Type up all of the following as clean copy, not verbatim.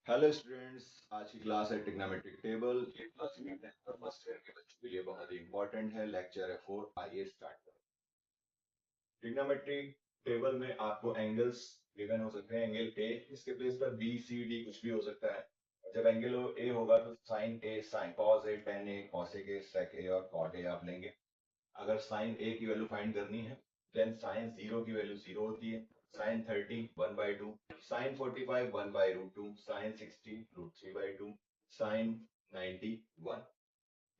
Hello students, आज की class है ट्रिग्नोमेट्रिक टेबल। ये क्लास फर्स्ट ईयर के बच्चों के लिए बहुत ही इंपॉर्टेंट है। लेक्चर है 4। आइए स्टार्ट करें। ट्रिग्नोमेट्रिक टेबल में आपको एंगल्स गिवन हो सकते हैं। एंगल ए, इसके प्लेस पर बी सी डी कुछ भी हो सकता है। जब एंगल ए होगा तो sine a, sine cos a, tan a, cosec a, sec a और कॉट ए आप लेंगे। अगर साइन ए की वैल्यू फाइंड करनी है, देन साइन जीरो की वैल्यू जीरो होती है। Sine 30 1/2, sine 45 1/√2, sine 60 √3/2, sine 90 1।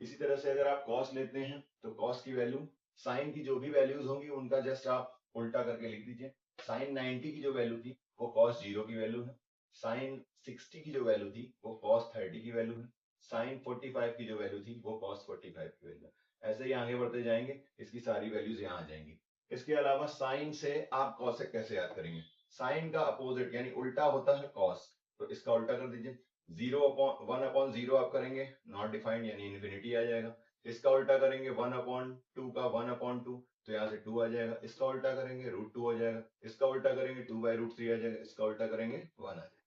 इसी तरह से अगर आप कॉस लेते हैं तो कॉस की वैल्यू, साइन की जो भी वैल्यूज होंगी उनका जस्ट आप उल्टा करके लिख दीजिए। साइन 90 की जो वैल्यू थी वो कॉस जीरो की वैल्यू है। साइन 60 की जो वैल्यू थी वो कॉस 30 की वैल्यू है। साइन 45 की जो वैल्यू थी वो कॉस 45 की वैल्यू है। ऐसे ही आगे बढ़ते जाएंगे, इसकी सारी वैल्यूज यहाँ आ जाएंगी। इसके अलावा साइन से आप कॉसेक कैसे याद करेंगे? साइन का अपोजिट यानी उल्टा होता है कॉस, तो इसका उल्टा कर दीजिए। Zero upon one upon zero आप करेंगे नॉट डिफाइंड यानी इन्फिनिटी आ जाएगा। इसका उल्टा करेंगे वन अपॉन टू का वन अपॉन टू, तो यहाँ से टू आ जाएगा। इसका उल्टा करेंगे √2 हो जाएगा। इसका उल्टा करेंगे 2/√3 आ जाएगा। इसका उल्टा करेंगे 1 आ जाएगा।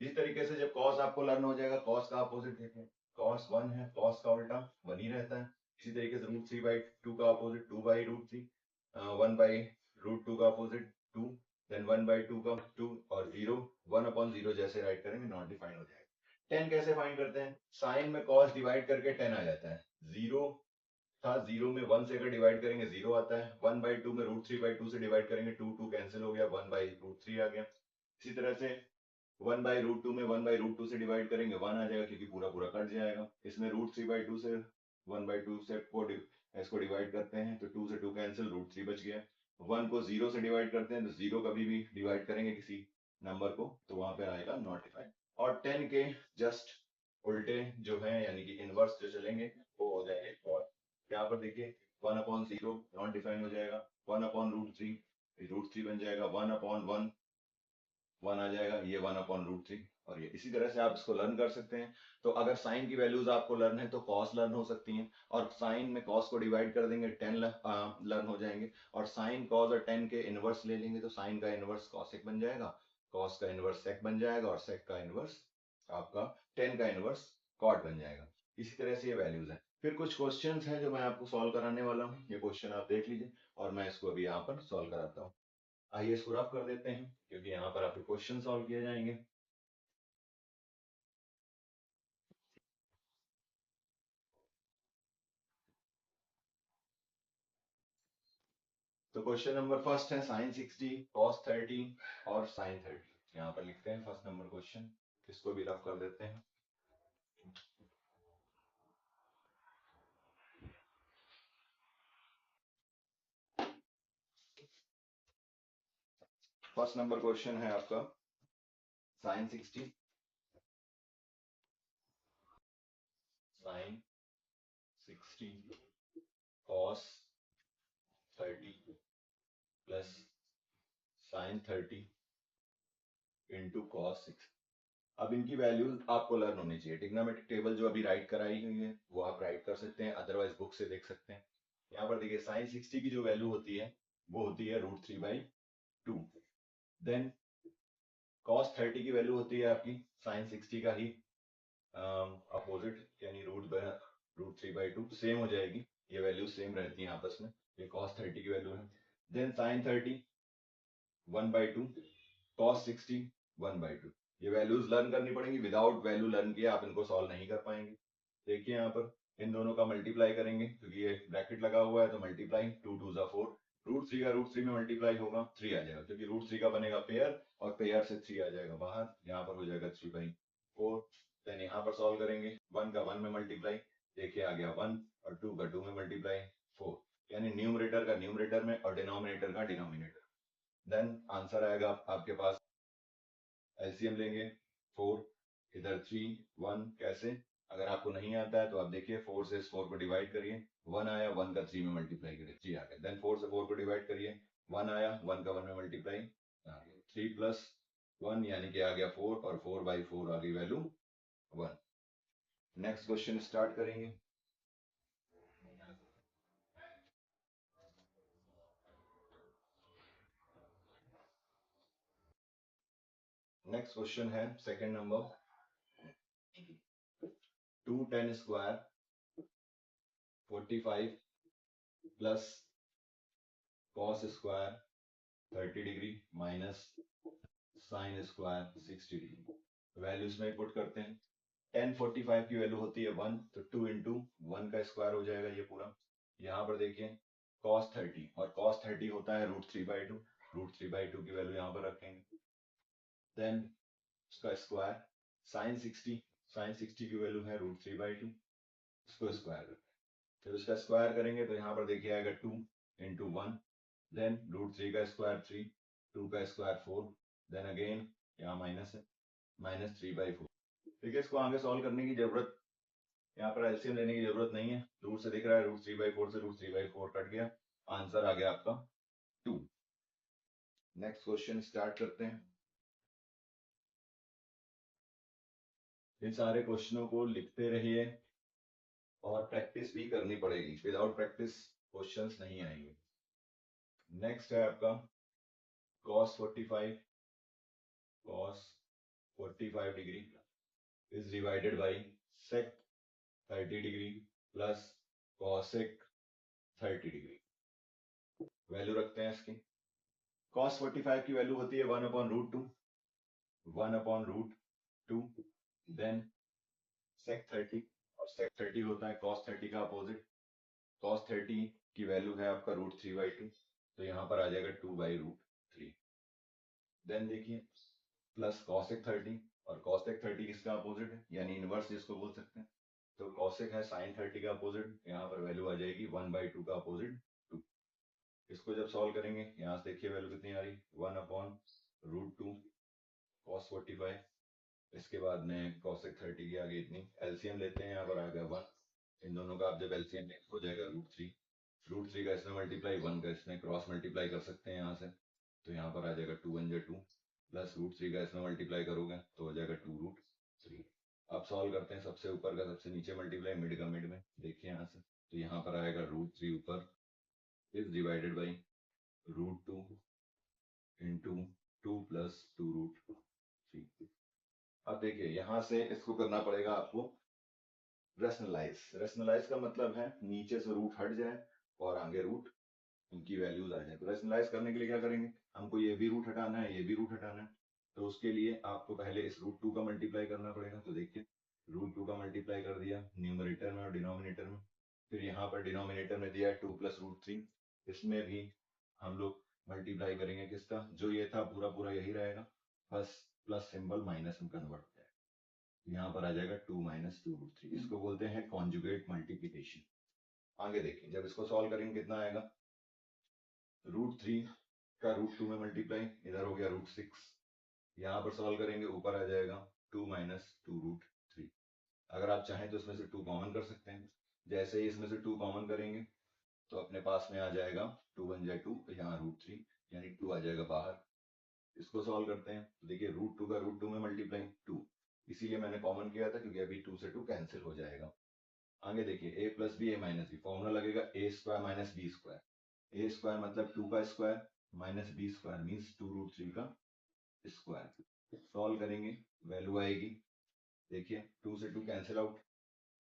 इसी तरीके से जब कॉस आपको लर्न हो जाएगा, कॉस का अपोजिट देखें। कॉस 1 है, कॉस का उल्टा 1 ही रहता है। इसी तरीके से √3/2 का अपोजिट 2/√3, 1/√2 का अपोजिट 2, देन 1/2 का 2 और 0, 1 अपॉन 0 जैसे राइट करेंगे नॉट डिफाइंड हो जाएगा। 10 कैसे फाइंड करते हैं? साइन में cos डिवाइड करके 10 आ जाता है। जीरो था, जीरो में 1 से अगर डिवाइड करेंगे जीरो आता है। 1/2 में √3/2 से डिवाइड करेंगे 2 2 कैंसिल हो गया, 1/√3 आ गया। इसी तरह से 1/√2 में 1/√2 से डिवाइड करेंगे 1 आ जाएगा, क्योंकि पूरा पूरा कट जाएगा। इसमें √3/2 से 1/2 से इसको डिवाइड करते हैं तो 2 से 2 कैंसिल, √3 बच गया। 1 को 0 से डिवाइड करते हैं तो 0 कभी भी डिवाइड करेंगे किसी नंबर को तो वहां पे आएगा नॉट डिफाइंड। और 10 के जस्ट उल्टे जो है यानी कि इनवर्स जो चलेंगे वो हो जाएंगे। और यहाँ पर देखिए 1/0 नॉट डिफाइंड हो जाएगा। 1/√3, √3 बन जाएगा। 1/1 1 आ जाएगा, ये 1/√3। और ये इसी तरह से आप इसको लर्न कर सकते हैं। तो अगर साइन की वैल्यूज आपको लर्न है तो कॉस लर्न हो सकती हैं, और साइन में कॉस को डिवाइड कर देंगे 10 लर्न हो जाएंगे। और साइन कॉस और 10 के इनवर्स ले लेंगे तो साइन का इनवर्स कॉसेक बन जाएगा, कॉस का इनवर्स सेक बन जाएगा और सेक का इनवर्स आपका 10 का इनवर्स कॉट बन जाएगा। इसी तरह से ये वैल्यूज हैं। फिर कुछ क्वेश्चंस हैं जो मैं आपको सॉल्व कराने वाला हूँ। ये क्वेश्चन आप देख लीजिए और मैं इसको अभी यहाँ पर सॉल्व कराता हूँ। आइए इसको रफ कर देते हैं क्योंकि यहाँ पर आपके क्वेश्चन सॉल्व किए जाएंगे। तो क्वेश्चन नंबर फर्स्ट है साइन 60 कॉस 30 और साइन 30। यहाँ पर लिखते हैं फर्स्ट नंबर क्वेश्चन, इसको भी रफ कर देते हैं। फर्स्ट नंबर क्वेश्चन है आपका sine 60 sine 60 cos 30 plus sine 30 into cos 60। अब इनकी वैल्यूज आपको लर्न होनी चाहिए। ट्रिग्नोमेट्रिक टेबल जो अभी राइट कराई हुई है वो आप राइट कर सकते हैं, अदरवाइज बुक से देख सकते हैं। यहाँ पर देखिए साइन 60 की जो वैल्यू होती है वो होती है √3/2। देन कॉस 30 की वैल्यू होती है आपकी साइन 60 का ही अपोजिट यानी √3/2 सेम हो जाएगी। ये वैल्यू सेम रहती है आपस में। ये कॉस 30 की वैल्यू है। Then sine 30 1/2, cos 60 1/2। ये वैल्यूज लर्न करनी पड़ेंगी, विदाउट वैल्यू लर्न किए आप इनको सॉल्व नहीं कर पाएंगे। देखिए यहाँ पर इन दोनों का मल्टीप्लाई करेंगे क्योंकि ये ब्रैकेट लगा हुआ है, तो मल्टीप्लाई 2 2 जा 4। √3 का √3 में मल्टीप्लाई होगा 3 आ जाएगा, क्योंकि √3 का बनेगा पेयर और पेयर से 3 आ जाएगा बाहर। यहाँ पर हो जाएगा 3/4। देन यहाँ पर सॉल्व करेंगे 1 का 1 में मल्टीप्लाई, देखिए आ गया 1, और 2 का 2 में मल्टीप्लाई 4, यानी न्यूमरेटर का न्यूमरेटर में और डिनोमिनेटर का डिनोमिनेटर। देन आंसर आएगा आपके पास। एलसीएम लेंगे 4, इधर 3 1 कैसे? अगर आपको नहीं आता है तो आप देखिए 4 से इस 4 को डिवाइड करिए, 1 आया, 1 का 3 में मल्टीप्लाई करिए 3 आ गया। देन 4 से 4 को डिवाइड करिए, 1 आया, 1 का 1 में मल्टीप्लाई आ गया 3 प्लस 1 यानी कि आ गया 4, और 4/4 आ गई वैल्यू 1। नेक्स्ट क्वेश्चन स्टार्ट करेंगे। नेक्स्ट क्वेश्चन है second number. 2 10 square 45 plus cos square 30 degree minus sine square 60 degree. Values में पुट करते हैं। 1045 की वैल्यू होती है 1, तो 2 इंटू 1 का स्क्वायर हो जाएगा ये पूरा। यहाँ पर देखिए cos 30, और cos 30 होता है √3/2। √3/2 की वैल्यू यहाँ पर रखेंगे। देन उसका स्क्वायर sin 60 की वैल्यू है √3/2, उसको स्क्वायर करते हैं। फिर उसका स्क्वायर करेंगे तो यहाँ पर देखिए आएगा 2 इंटू 1, देन √3 का स्क्वायर 3, 2 का स्क्वायर 4, देन अगेन यहाँ माइनस है, -3/4। ठीक है, इसको आगे सॉल्व करने की जरूरत, यहाँ पर एलसीएम लेने की जरूरत नहीं है। दूर से दिख रहा है √3/4 से √3/4 कट गया, आंसर आ गया आपका 2। नेक्स्ट क्वेश्चन स्टार्ट करते हैं। इन सारे क्वेश्चनों को लिखते रहिए और प्रैक्टिस भी करनी पड़ेगी। विदाउट प्रैक्टिस क्वेश्चंस नहीं आएंगे। नेक्स्ट है आपका cos 45 degree is divided by sec 30 degree plus cosec 30 degree. Value रखते हैं इसकी। cos 45 की वैल्यू होती है 1/√2, 1/√2, देन sec 30, और sec 30 होता है cos 30 का अपोजिट। cos 30 की वैल्यू है आपका √3/2, तो यहाँ पर आ जाएगा 2/√3। देन देखिए प्लस cosec 30, और cosec 30 किसका अपोजिट है, यानी इनवर्स जिसको बोल सकते हैं। तो cosec है sin 30 का अपोजिट, यहाँ पर वैल्यू आ जाएगी 1/2 का अपोजिट 2। इसको जब सॉल्व करेंगे, यहाँ से देखिए वैल्यू कितनी आ रही, 1/√2 cos 45, इसके बाद में cosec 30 की आगे इतनी। एलसीएम लेते हैं, यहाँ पर आ गया 1, इन दोनों का आप जब एलसीएम लेंगे हो जाएगा √3। √3 का इसमें मल्टीप्लाई, 1 का इसमें क्रॉस मल्टीप्लाई कर सकते हैं यहाँ से, तो यहाँ पर आ जाएगा 2 1 2, प्लस √3 का इसमें मल्टीप्लाई करोगे तो हो जाएगा 2√3। अब सॉल्व करते हैं, सबसे ऊपर का सबसे नीचे मल्टीप्लाई, मिड का मिड में, देखिए यहाँ से, तो यहाँ पर आएगा √3 ऊपर is divided by √2 into 2 plus 2√3। अब देखिए यहाँ से इसको करना पड़ेगा आपको रेशनलाइज। रेशनलाइज का मतलब है नीचे से रूट हट जाए और आगे रूट उनकी वैल्यूज आ जाए। तो रेशनलाइज करने के लिए क्या करेंगे, हमको ये भी रूट हटाना है, ये भी रूट हटाना है, तो उसके लिए आपको पहले इस √2 का मल्टीप्लाई करना पड़ेगा। तो देखिए √2 का मल्टीप्लाई कर दिया न्यूमरेटर में और डिनोमिनेटर में। फिर यहाँ पर डिनोमिनेटर में दिया 2 प्लस √3, इसमें भी हम लोग मल्टीप्लाई करेंगे किसका, जो ये था पूरा पूरा यही रहेगा, बस प्लस सिंबल माइनस में कन्वर्ट हो जाएगा। यहाँ पर आ जाएगा 2 - 2√3, इसको बोलते हैं कॉन्जुगेट मल्टीप्लीकेशन। आगे देखिए जब इसको सॉल्व करेंगे कितना आएगा, √3 का √2 में मल्टीप्लाई, इधर हो गया √6, यहाँ पर सॉल्व करेंगे ऊपर आ जाएगा 2 - 2√3। अगर आप चाहें तो इसमें से 2 कॉमन कर सकते हैं। जैसे ही इसमें से 2 कॉमन करेंगे तो अपने पास में आ जाएगा 2 1 2, यहाँ √3 यानी 2 आ जाएगा बाहर। इसको सॉल्व करते हैं, तो देखिए √2 का √2 में मल्टीप्लाई 2, इसीलिए मैंने कॉमन किया था क्योंकि अभी 2 से 2 कैंसिल हो जाएगा। आगे देखिए a + b a - b, formula लगेगा a² - b²। a² मतलब 2 का स्क्वायर माइनस b² मीन्स 2√3 का स्क्वायर। सॉल्व करेंगे वैल्यू आएगी, देखिए 2 से 2 कैंसिल आउट,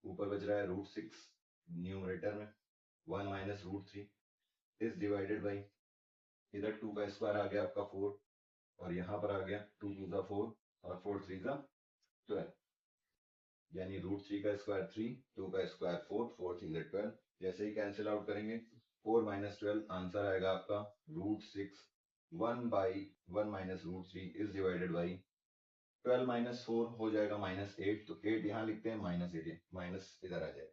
ऊपर बच रहा है √6 न्यूमरेटर में, 1 - √3 इज डिवाइडेड बाई, इधर 2 का स्क्वायर आ गया आपका 4, और यहाँ पर आ गया 2 2 4 और 4 3 12, यानी √3 का स्क्वायर 3, 2 का स्क्वायर 4, 4 3 12। जैसे ही कैंसिल आउट करेंगे 4 - 12, आंसर आएगा आपका √6। 1/1 - √3 इज डिवाइडेड बाई 12 - 4 हो जाएगा -8, तो 8 यहाँ लिखते हैं, -8 माइनस इधर आ जाए।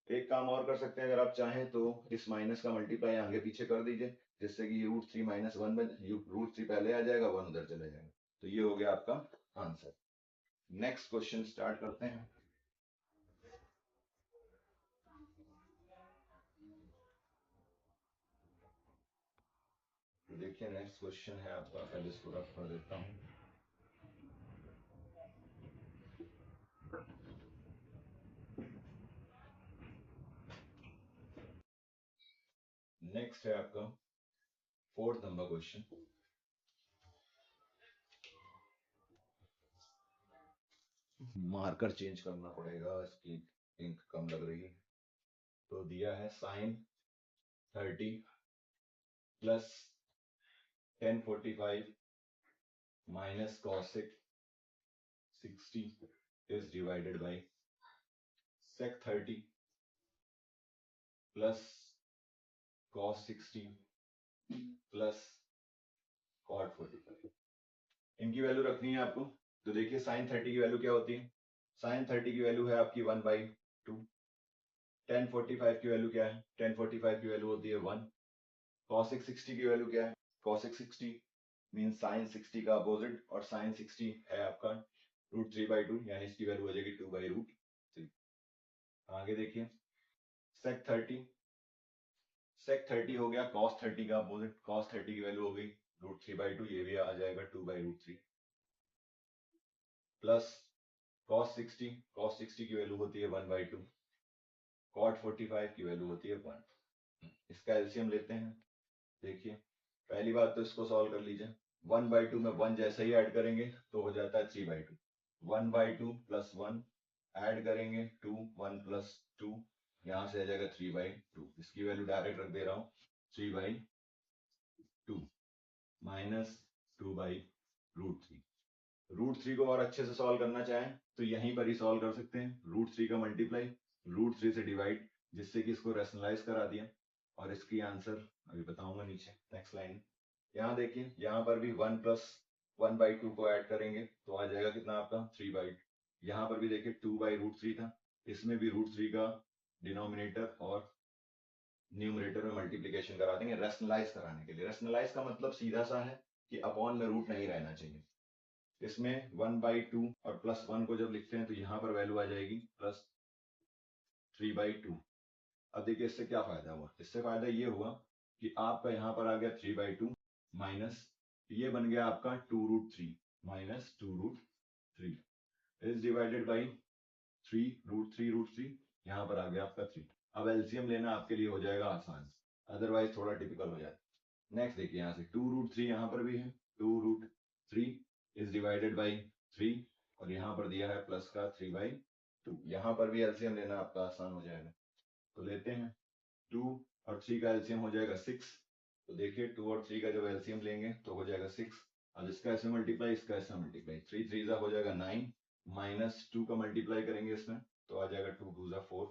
एक काम और कर सकते हैं, अगर आप चाहें तो इस माइनस का मल्टीप्लाई आगे पीछे कर दीजिए, जिससे कि √3 - 1 √3 पहले आ जाएगा, 1 उधर चले जाएगा। तो ये हो गया आपका आंसर। नेक्स्ट क्वेश्चन स्टार्ट करते हैं। देखिए नेक्स्ट क्वेश्चन है आपका, पहले इसको रफ कर देता हूँ। नेक्स्ट है आपका 4th number question. Marker change करना पड़ेगा, इसकी इंक कम लग रही है। तो दिया है sine 30 plus 1045 minus cosec 60 is divided by sec 30 plus cos 60 plus cot 45। इनकी वैल्यू रखनी है आपको। तो देखिए साइन 30 की वैल्यू क्या होती है, साइन 30 की वैल्यू है आपकी 1/2। 1045 की वैल्यू क्या है, 1045 की वैल्यू होती है 1। cosec 60 की वैल्यू क्या है, cosec 60 मीन साइन 60 का अपोजिट, और साइन 60 है आपका √3/2, यानी इसकी वैल्यू हो जाएगी 2/√3। आगे देखिए sec 30, sec 30 हो गया cos 30 का अपोजिट, cos 30 की वैल्यू हो गई √3/2, ये भी आ जाएगा 2/√3 प्लस cos 60, cos 60 की वैल्यू होती है 1/2, cot 45 की वैल्यू होती है 1। इसका एलसीएम लेते हैं। देखिए पहली बात तो इसको सॉल्व कर लीजिए। 1/2 में 1 जैसे ही ऐड करेंगे तो हो जाता है 3/2। 1/2 प्लस 1 ऐड करेंगे 2, 1 प्लस 2, यहां से आ जाएगा 3/2। इसकी वैल्यू डायरेक्ट रख दे रहा हूं 3/2 माइनस 2/√3। √3 को और अच्छे से सॉल्व करना चाहें तो यहीं पर ही सॉल्व कर सकते हैं। √3 का मल्टीप्लाई √3 से डिवाइड, जिससे कि इसको रैशनलाइज करा दिया, और इसकी आंसर अभी बताऊंगा नीचे नेक्स्ट लाइन। यहाँ देखिए यहाँ पर भी 1 प्लस 1/2 को ऐड करेंगे तो आ जाएगा कितना आपका 3/2। यहाँ पर भी देखिए 2/√3 था, इसमें भी √3 का डिनोमिनेटर और न्यूमरेटर में मल्टीप्लीकेशन करा देंगे रैशनलाइज कराने के लिए। रैशनलाइज का मतलब सीधा सा है कि अपॉन में रूट नहीं रहना चाहिए। इसमें 1/2 और प्लस 1 को जब लिखते हैं तो यहाँ पर वैल्यू आ जाएगी प्लस 3/2। अब देखिए इससे क्या फायदा हुआ, इससे फायदा ये हुआ कि आपका यहाँ पर आ गया 3/2 माइनस ये बन गया आपका 2√3 माइनस 2√3 इज डिवाइडेड बाई 3√3 यहाँ पर आ गया आपका 3। अब एलसीएम लेना आपके लिए हो जाएगा आसान, अदरवाइज थोड़ा टिपिकल हो जाता है। नेक्स्ट देखिए यहाँ से 2√3 यहाँ पर भी है, 2√3 इज डिवाइडेड बाई 3, और यहाँ पर दिया है प्लस का 3/2। यहाँ पर भी एलसीएम लेना आपका आसान हो जाएगा। तो लेते हैं 2 और 3 का एलसीएम हो जाएगा 6। तो देखिए 2 और 3 का जब एलसीएम लेंगे तो हो जाएगा 6। अब इसका ऐसे मल्टीप्लाई, इसका ऐसे मल्टीप्लाई, 3 3 हो जाएगा 9 माइनस 2 का मल्टीप्लाई करेंगे इसमें तो आ जाएगा 2 2 4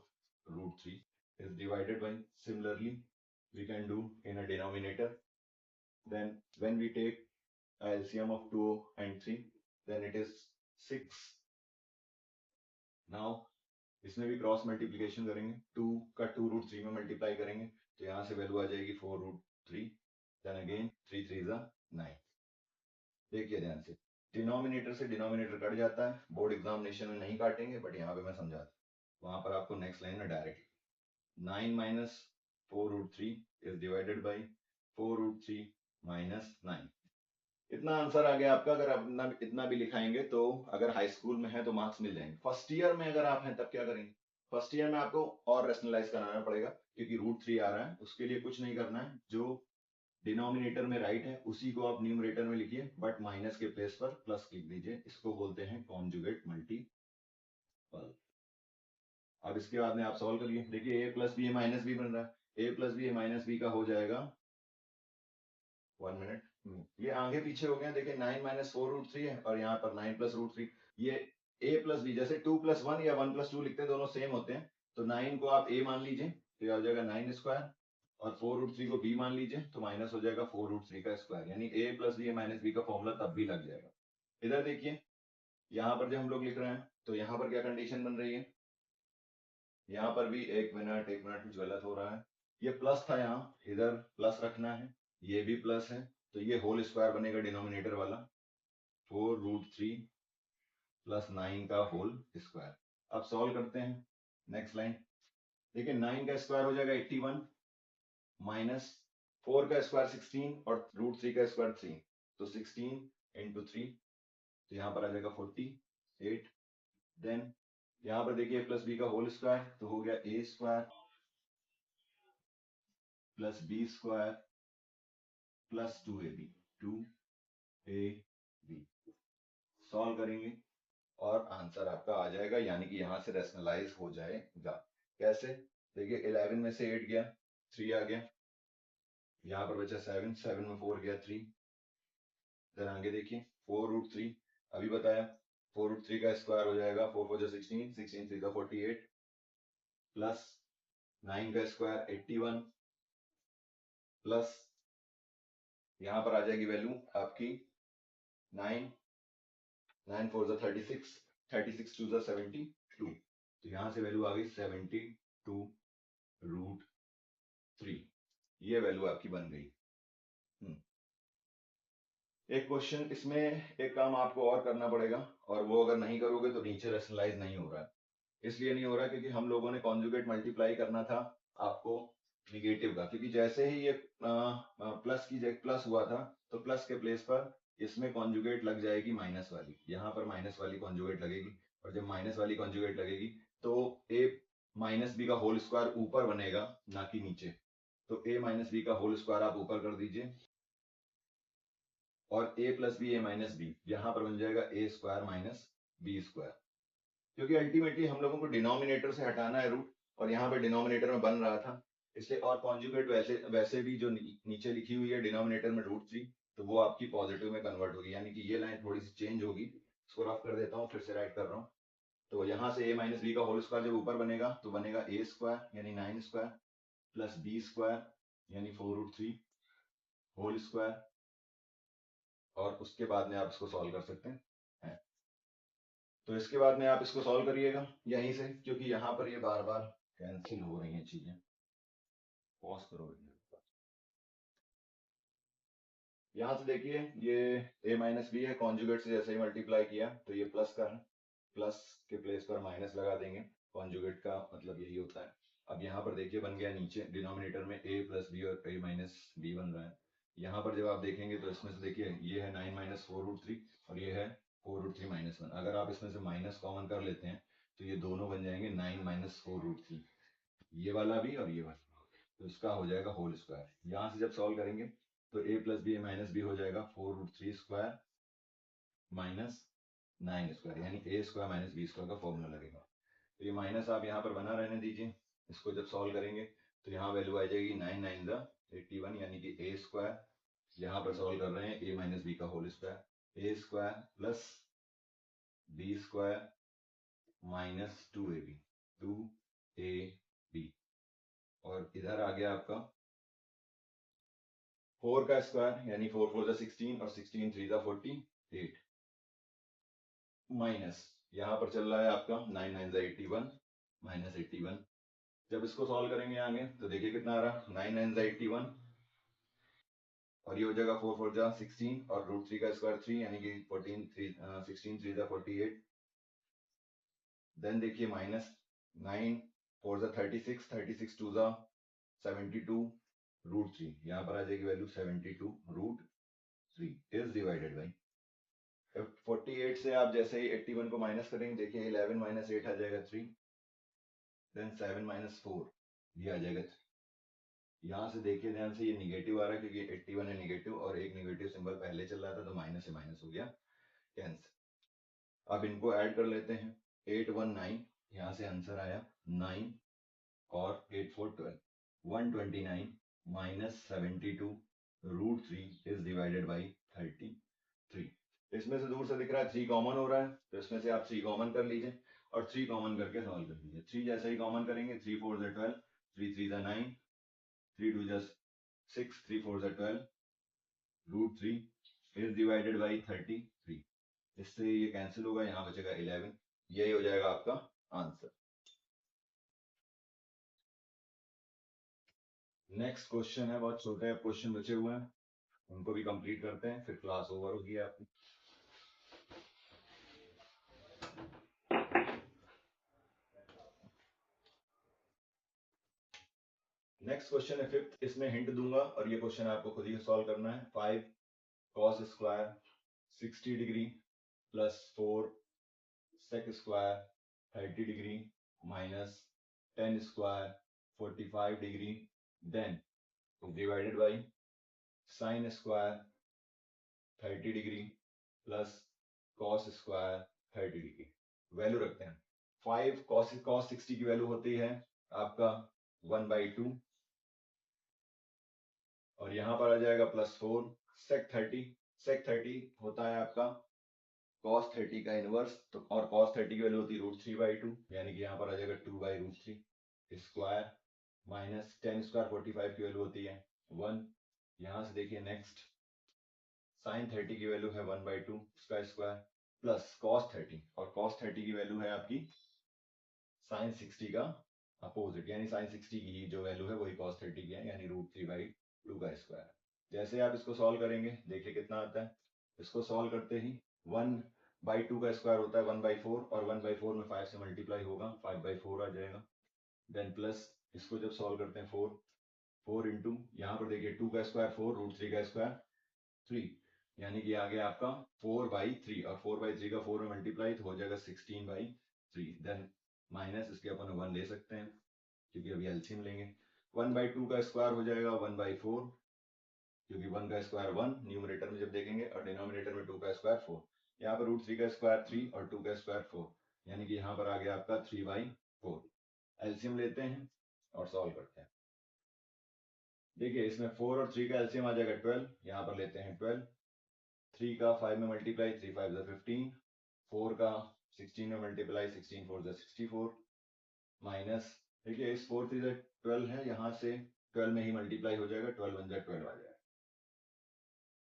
√3 is divided by, similarly we can do in a denominator, then when we take LCM of 2 and 3 then it is 6। now इसमें भी क्रॉस मल्टीप्लीकेशन करेंगे, 2 का 2√3 में मल्टीप्लाई करेंगे तो यहाँ से वैल्यू आ जाएगी 4√3, देन अगेन 3 3 9। देखिए ध्यान से डिनोमिनेटर से डिनोमिनेटर कट जाता है, बोर्ड एग्जामिनेशन में नहीं काटेंगे बट यहाँ पे मैं समझाता हूँ। वहां पर आपको नेक्स्ट लाइन में direct 9 minus 4√3 is divided by 4√3 minus 9। इतना आंसर आ गया आपका। अगर आप इतना भी लिखाएंगे तो अगर हाई स्कूल में है तो मार्क्स मिल जाएंगे। फर्स्ट ईयर में अगर आप हैं तब क्या करेंगे, फर्स्ट ईयर में आपको और रैशनलाइज कराना पड़ेगा क्योंकि √3 आ रहा है। उसके लिए कुछ नहीं करना है, जो डिनोमिनेटर में राइट है उसी को आप न्यूमरेटर में लिखिए, बट माइनस के प्लेस पर प्लस लिख दीजिए। इसको बोलते हैं कॉन्जुगेट मल्टीपल। अब इसके बाद में आप सॉल्व करिए। देखिए a plus B minus B बन रहा है, a plus B minus B का हो जाएगा 1 मिनट, ये आगे पीछे हो गया। देखिए 9 माइनस 4√3 है और यहाँ पर 9 प्लस √3। ये a प्लस बी जैसे 2 प्लस 1 या 1 प्लस 2 लिखते हैं दोनों सेम होते हैं। तो 9 को आप a मान लीजिए तो आ जाएगा 9 स्क्वायर, और 4√3 को b मान लीजिए तो माइनस हो जाएगा 4√3 का स्क्वायर, यानी a plus B minus B का फॉर्मूला तब भी लग जाएगा। इधर देखिए यहाँ पर जब हम लोग लिख रहे हैं तो यहाँ पर क्या कंडीशन बन रही है, यहाँ पर भी एक मिनट कुछ गलत हो रहा है। ये प्लस था, यहाँ इधर प्लस रखना है, ये भी प्लस है तो ये होल स्क्वायर बनेगा डिनोमिनेटर वाला, 4√3 प्लस 9 का होल स्क्वायर। अब सॉल्व करते हैं नेक्स्ट लाइन। देखिए 9 का स्क्वायर हो जाएगा 81 माइनस 4 का स्क्वायर 16 और √3 का स्क्वायर 3, तो 16 इंटू 3 तो यहाँ पर आ जाएगा 48। देन यहाँ पर देखिए प्लस बी का होल स्क्वायर तो हो गया a square plus B square plus 2ab, 2ab। Solve करेंगे और आंसर आपका आ जाएगा, यानी कि यहाँ से रेशनलाइज हो जाएगा। कैसे? देखिए 11 में से 8 गया, 3 आ गया, यहाँ पर बचा 7, 7 में 4 गया 3। देन आगे देखिए 4√3 अभी बताया, 4√3 का स्क्वायर हो जाएगा 4 4 16, 16 3 48 प्लस 9 का स्क्वायर 81 प्लस यहाँ पर आ जाएगी वैल्यू आपकी 9, 9 4 36, 36 2 72, तो यहाँ से वैल्यू आ गई 72√3, ये वैल्यू आपकी बन गई। एक क्वेश्चन इसमें, एक काम आपको और करना पड़ेगा, और वो अगर नहीं करोगे तो नीचे रेशनलाइज नहीं हो रहा है। इसलिए नहीं हो रहा क्योंकि हम लोगों ने कॉन्जुगेट मल्टीप्लाई करना था आपको निगेटिव का, क्योंकि जैसे ही ये प्लस की जगह प्लस हुआ था तो प्लस के प्लेस पर इसमें कॉन्जुगेट लग जाएगी माइनस वाली, यहाँ पर माइनस वाली कॉन्जुगेट लगेगी, और जब माइनस वाली कॉन्जुगेट लगेगी तो ए माइनस बी का होल स्क्वायर ऊपर बनेगा ना कि नीचे, तो ए माइनस बी का होल स्क्वायर आप ऊपर कर दीजिए, और ए प्लस बी ए माइनस बी यहाँ पर बन जाएगा ए स्क्वायर माइनस बी स्क्वायर, क्योंकि अल्टीमेटली हम लोगों को डिनोमिनेटर से हटाना है रूट, और यहाँ पे डिनोमिनेटर में बन रहा था इसलिए, और कॉन्जुगेट वैसे वैसे भी जो नीचे लिखी हुई है डिनोमिनेटर में √3, तो वो आपकी पॉजिटिव में कन्वर्ट होगी, यानी कि ये लाइन थोड़ी सी चेंज होगी, इसको रफ कर देता हूँ फिर से राइट कर रहा हूँ। तो यहाँ से a माइनस बी का होल स्क्वायर जब ऊपर बनेगा तो बनेगा a स्क्वायर यानी 9 स्क्वायर प्लस b स्क्वायर यानी 4√3 होल स्क्वायर, और उसके बाद में आप इसको सॉल्व कर सकते हैं। तो इसके बाद में आप इसको सॉल्व करिएगा यहीं से, क्योंकि यहाँ पर ये बार बार कैंसिल हो रही हैं चीजें। पॉज करो, यहाँ से देखिए ये a माइनस बी है, कॉन्जुगेट से जैसे ही मल्टीप्लाई किया तो ये प्लस का है, प्लस के प्लेस पर माइनस लगा देंगे, कॉन्जुगेट का मतलब यही होता है। अब यहाँ पर देखिए बन गया नीचे डिनोमिनेटर में a प्लस बी और a माइनस बी बन रहा है। यहाँ पर जब आप देखेंगे तो इसमें से देखिए ये है 9 माइनस 4√3 और ये है 4√3 माइनस 1, अगर आप इसमें से माइनस कॉमन कर लेते हैं तो ये दोनों बन जाएंगे 9 माइनस 4√3, ये वाला भी और ये वाला, तो इसका हो जाएगा होल स्क्वायर। यहाँ से जब सॉल्व करेंगे तो a plus B minus B हो जाएगा 4√3 स्क्वायर माइनस 9 स्क्वायर, यानी a square minus B square का फॉर्मूला लगेगा। तो ये माइनस आप यहाँ पर बना रहने दीजिए, इसको जब सॉल्व करेंगे तो यहाँ वैल्यू आ जाएगी 9 9 81, यानी कि a स्क्वायर, यहाँ पर सॉल्व कर रहे हैं a माइनस बी का whole square, a square plus B square minus 2ab, 2ab, और इधर आ गया आपका 4 का स्क्वायर यानी 4 4 16 और 16 3 48 माइनस यहाँ पर चल रहा है आपका 9 9 81 माइनस 81। जब इसको सॉल्व करेंगे आगे तो देखिए कितना आ रहा, 9 9 81 और ये हो जाएगा 4 4 16 और √3 का स्क्वायर 3 यानी कि 14 3 16 3 48। देन देखिए माइनस 9 4 36, 36 2 72 √3, यहाँ पर आ जाएगी वैल्यू 72√3 इज डिवाइडेड बाई 48 से आप जैसे ही 81 को माइनस करेंगे देखिए 11 माइनस 8 आ जाएगा 3, देन 7 माइनस 4 ये आ जाएगा 3। यहाँ से देखिए ध्यान से ये निगेटिव आ रहा है क्योंकि 81 है निगेटिव और एक निगेटिव सिंबल पहले चल रहा था तो माइनस से माइनस हो गया कैंसिल। अब इनको ऐड कर लेते हैं, 8 1 9, यहाँ से आंसर आया 9 और 8 4 12, 129 माइनस 72√3 इज डिवाइडेड बाई 33। इसमें से दूर से दिख रहा है 3 कॉमन हो रहा है, तो इसमें से आप 3 कॉमन कर लीजिए और 3 कॉमन करके सॉल्व कर लीजिए। 3 जैसे ही कॉमन करेंगे 3 4 12, 3 3 9, 3 2 6, 3 4 12, √3 इज डिवाइडेड बाई 33। इससे ये कैंसिल होगा, यहाँ बचेगा 11, यही हो जाएगा आपका आंसर। नेक्स्ट क्वेश्चन है, बहुत छोटे क्वेश्चन बचे हुए हैं, उनको भी कंप्लीट करते हैं फिर क्लास ओवर होगी आपकी। नेक्स्ट क्वेश्चन है 5th, इसमें हिंट दूंगा और ये क्वेश्चन आपको खुद ही सॉल्व करना है। 5 cos square 60 degree plus 4 sec square 30 degree minus 10 square 45 degree then divided by sin square 30 degree plus cos square 30 degree value रखते हैं। 5 cos 60 की वैल्यू होती है आपका 1/2 और यहां पर आ जाएगा +4 sec 30 होता है आपका cos 30 का इनवर्स, तो और cos 30 की वैल्यू होती है √3/2 यानी कि यहाँ पर आ जाएगा 2/√3 स्क्वायर माइनस टेन स्क्वायर 45 की वैल्यू होती है 1। यहां से देखिए नेक्स्ट sin 30 की वैल्यू है 1/2 उसका स्क्वायर प्लस cos 30 और cos 30 की वैल्यू है आपकी sin 60 का अपोजिट यानी sin 60 की जो वैल्यू है वही cos 30 की है यानी √3/2 का स्क्वायर। जैसे आप इसको सॉल्व करेंगे देखिए कितना आता है। इसको सॉल्व करते ही 1/2 का स्क्वायर होता है 1/4 और 1/4 में 5 से मल्टीप्लाई होगा 5/4 आ जाएगा। देन प्लस इसको जब सॉल्व करते हैं 4 इंटू यहाँ पर देखिए 2 का स्क्वायर 4 √3 का स्क्वायर 3 यानी कि आ गया आपका 4/3 और 4/3 का 4 में मल्टीप्लाई तो हो जाएगा 16/3। देन माइनस इसके अपन 1 ले सकते हैं क्योंकि अभी एलसीएम लेंगे। 1/2 का स्क्वायर हो जाएगा 1/4 क्योंकि 1 का स्क्वायर 1 न्यूमरेटर में जब देखेंगे और डिनोमिनेटर में 2 का स्क्वायर 4। यहाँ पर √3 का स्क्वायर 3 और 2 का स्क्वायर 4 यानी कि यहाँ पर आ गया आपका 3/4। एलसीएम लेते हैं और सॉल्व करते हैं। देखिए इसमें 4 और 3 का एलसीएम आ जाएगा 12। यहाँ पर लेते हैं 12। 3 का 5 में मल्टीप्लाई 3 5 15। 4 का 16 में मल्टीप्लाई 16 4 64 माइनस देखिए इस 4 3 12 है यहाँ से 12 में ही मल्टीप्लाई हो जाएगा 12 1 12 आ जाएगा।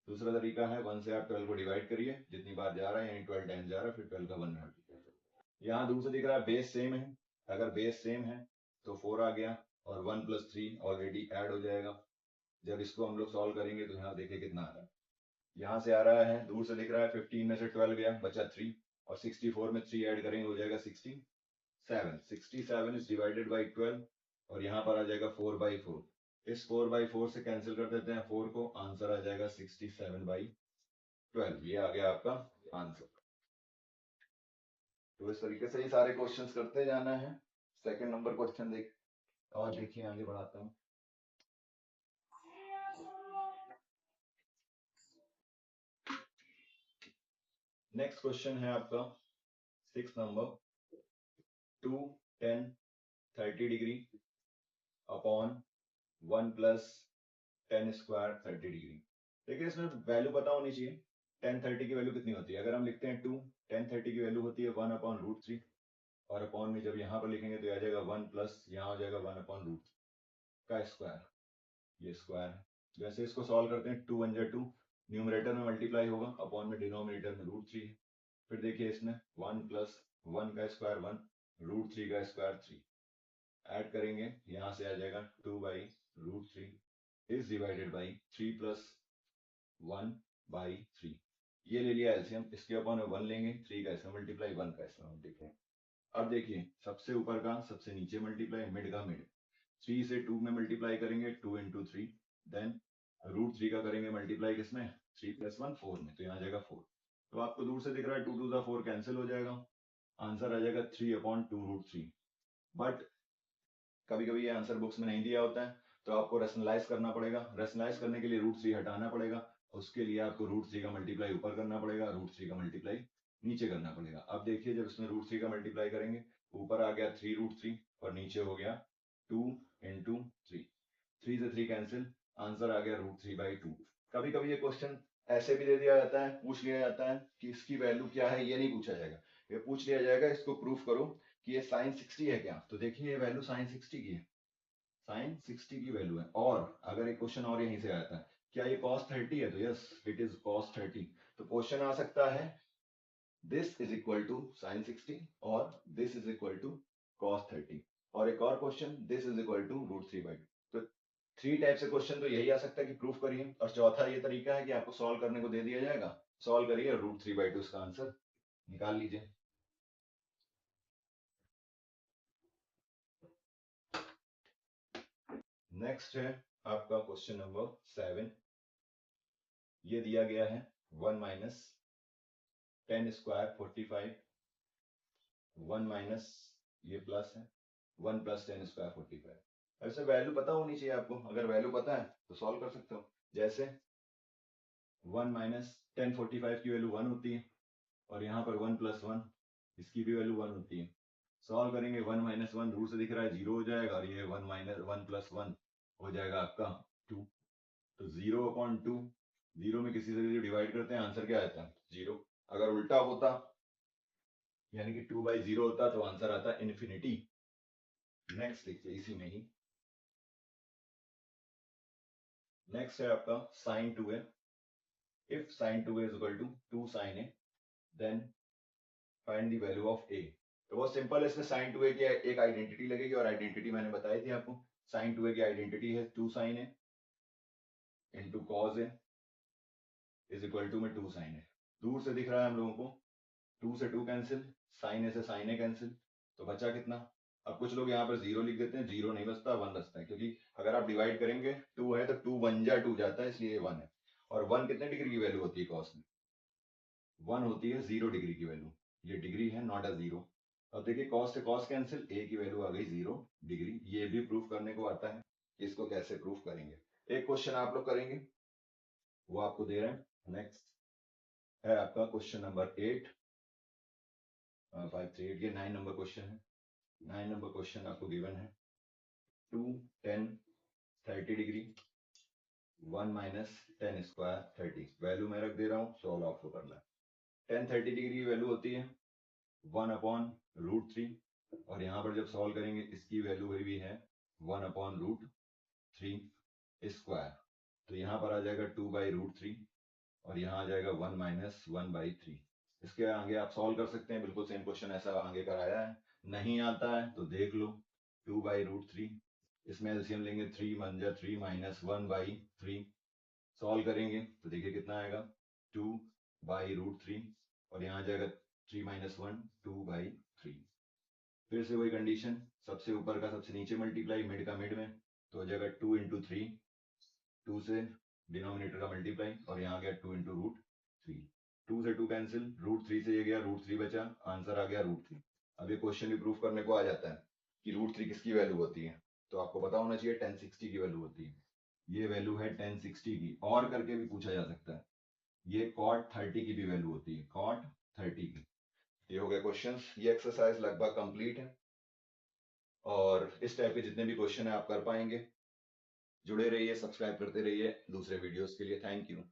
दूसरा तरीका है 1 से आप 12 को डिवाइड करिए जितनी बार जा रहा है यानी 12 टाइम जा रहा है फिर 12 का 1 मल्टीप्लाई। यहाँ दूर से दिख रहा है बेस सेम है, अगर बेस सेम है तो 4 आ गया और 1 + 3 ऑलरेडी ऐड हो जाएगा। जब इसको हम लोग सॉल्व करेंगे तो यहाँ देखिए कितना आ रहा है। यहाँ से आ रहा है दूर से दिख रहा है 15 में से 12 गया बचा 3 और 64 में 3 ऐड करेंगे हो जाएगा 67। 67 इज डिवाइडेड बाई 12 और यहाँ पर आ जाएगा 4/4। इस 4/4 से कैंसिल कर देते हैं 4 को, आंसर आ जाएगा 67/12। ये आ गया आपका आंसर। तो इस तरीके से ये सारे क्वेश्चंस करते जाना है। सेकंड नंबर क्वेश्चन देख और देखिए आगे बढ़ाता हूँ। नेक्स्ट क्वेश्चन है आपका 6 number 2 10 30 degree upon 1 + 10 square 30 degree. देखिए इसमें वैल्यू पता होनी चाहिए। 10 30 की वैल्यू कितनी होती है, अगर हम लिखते हैं 2 10 30 की वैल्यू होती है 1/√3 और अपॉन में जब यहाँ पर लिखेंगे तो आ जाएगा 1 प्लस यहाँ हो जाएगा 1/√3 का स्क्वायर, ये स्क्वायर है। जैसे इसको सॉल्व करते हैं 2 1 2 न्यूमरेटर में मल्टीप्लाई होगा अपॉन में डिनोमिनेटर में √3 है। फिर देखिए इसमें 1 + 1 का स्क्वायर 1 √3 का स्क्वायर 3 ऐड करेंगे यहाँ से आ जाएगा 2/√3 इज डिवाइडेड बाई 3 + 1/3। ये ले लिया एलसीएम, इसके अपॉन में 1 लेंगे 3 का इसमें मल्टीप्लाई 1 का इसमें मल्टीप्लाई। अब देखिए सबसे ऊपर का सबसे नीचे मल्टीप्लाई मिड का मिड 3 से 2 में मल्टीप्लाई करेंगे 2 × 3 देन √3 का करेंगे मल्टीप्लाई किसमें 3 + 1 4 में तो यहाँ आ जाएगा 4। तो आपको दूर से दिख रहा है 2 2 4 कैंसिल हो जाएगा, आंसर आ जाएगा 3/2√3। बट कभी कभी ये आंसर बुक्स में नहीं दिया होता है तो आपको रेशनलाइज करना पड़ेगा। रेशनलाइज करने के लिए √3 हटाना पड़ेगा, उसके लिए आपको √3 का मल्टीप्लाई ऊपर करना पड़ेगा, √3 का मल्टीप्लाई नीचे करना पड़ेगा। अब देखिए जब इसमें √3 का मल्टीप्लाई करेंगे ऊपर आ गया 3√3 और नीचे हो गया 2 × 3 3 से 3 कैंसिल, आंसर आ गया √3/2। कभी कभी ये क्वेश्चन ऐसे भी दे दिया जाता है, पूछ लिया जाता है कि इसकी वैल्यू क्या है, ये नहीं पूछा जाएगा, ये पूछ लिया जाएगा इसको प्रूफ करो कि ये sin 60 है क्या। तो देखिए ये वैल्यू sin 60 की है, sin 60 की वैल्यू है। और अगर एक क्वेश्चन और यहीं से आता है क्या ये cos 30 है, तो यस इट इज cos 30। तो क्वेश्चन आ सकता है this is equal to sin 60 और this is equal to cos 30 और एक और question this is equal to √3/2। तो 3 टाइप से क्वेश्चन तो यही आ सकता है कि प्रूफ करिए, और चौथा ये तरीका है कि आपको सॉल्व करने को दे दिया जाएगा, सॉल्व करिए √3/2 इसका आंसर निकाल लीजिए। नेक्स्ट है आपका क्वेश्चन नंबर 7। ये दिया गया है 1 - 10 स्क्वायर 45 1 माइनस ये प्लस है 1 + 10 स्क्वायर 45। ऐसे वैल्यू पता होनी चाहिए आपको, अगर वैल्यू पता है तो सॉल्व कर सकते हो। जैसे 1 - 10 45 की वैल्यू 1 होती है और यहाँ पर 1 + 1 इसकी भी वैल्यू 1 होती है। सॉल्व करेंगे 1 माइनस 1 दूर से दिख रहा है 0 हो जाएगा और ये 1 माइनस 1 प्लस 1 हो जाएगा आपका 2। तो 0/2 0 में किसी से डिवाइड करते हैं आंसर क्या आता है 0। अगर उल्टा होता यानी कि 2/0 होता तो आंसर आता इन्फिनिटी। नेक्स्ट देखिए इसी में ही नेक्स्ट है आपका sin 2a। If sin 2a is equal to 2 sin a then find the value of a। तो बहुत सिंपल है, इसमें sin 2a की एक आइडेंटिटी लगेगी और आइडेंटिटी मैंने बताई थी आपको। sin 2a की आइडेंटिटी है 2 sin a into cos a is equal to में 2 sin a। दूर से दिख रहा है हम लोगों को 2 से 2 कैंसिल, sin a से sin a कैंसिल, तो बचा कितना। अब कुछ लोग यहाँ पर 0 लिख देते हैं, 0 नहीं बचता 1 बचता है, क्योंकि अगर आप डिवाइड करेंगे 2 है तो 2 1 जा 2 जाता है, इसलिए ये 1 है। और 1 कितने डिग्री की वैल्यू होती है कॉस में, 1 होती है 0 डिग्री की वैल्यू। ये डिग्री है नॉट अ 0। अब देखिए कॉस से कॉस कैंसिल, a की वैल्यू आ गई 0 डिग्री। ये भी प्रूफ करने को आता है, इसको कैसे प्रूफ करेंगे। एक क्वेश्चन आप लोग करेंगे वो आपको दे रहे हैं। नेक्स्ट है आपका क्वेश्चन नंबर 8 538, ये 9 नंबर क्वेश्चन है। 9 नंबर क्वेश्चन आपको गिवन है 2 10 30 डिग्री 1 माइनस 10 स्क्वायर 30। वैल्यू मैं रख दे रहा हूँ, सॉल्व आपको करना है। 10 30 डिग्री की वैल्यू होती है 1/√3 और यहाँ पर जब सॉल्व करेंगे इसकी वैल्यू भी है 1/√3 स्क्वायर। तो यहाँ पर आ जाएगा 2/√3 और यहाँ आ जाएगा 1 माइनस 1/3। इसके आगे आप सॉल्व कर सकते हैं, बिल्कुल सेम क्वेश्चन ऐसा आगे कराया है। नहीं आता है तो देख लो 2/√3, इसमें एलसीएम लेंगे 3 1 जा 3 माइनस 1/3। सॉल्व करेंगे तो देखिए कितना आएगा 2/√3 और यहाँ आ जाएगा 3 माइनस 1 2/3। फिर से वही कंडीशन, सबसे ऊपर का सबसे नीचे मल्टीप्लाई, मिड का मिड में, तो हो जाएगा 2 इंटू 3, 2 से डिनोमिनेटर का मल्टीप्लाई और यहाँ गया 2 इंटू √3। 2 से 2 कैंसिल, √3 से ये गया √3 बचा, आंसर आ गया √3। अब ये क्वेश्चन भी प्रूफ करने को आ जाता है कि √3 किसकी वैल्यू होती है। तो आपको पता होना चाहिए 1060 की वैल्यू होती है। ये वैल्यू है 1060 की, और करके भी पूछा जा सकता है। ये cot 30 की भी वैल्यू होती है, cot 30 की। ये हो गए क्वेश्चंस। ये एक्सरसाइज लगभग कंप्लीट है और इस टाइप के जितने भी क्वेश्चन है आप कर पाएंगे। जुड़े रहिए, सब्सक्राइब करते रहिए दूसरे वीडियोस के लिए। Thank you.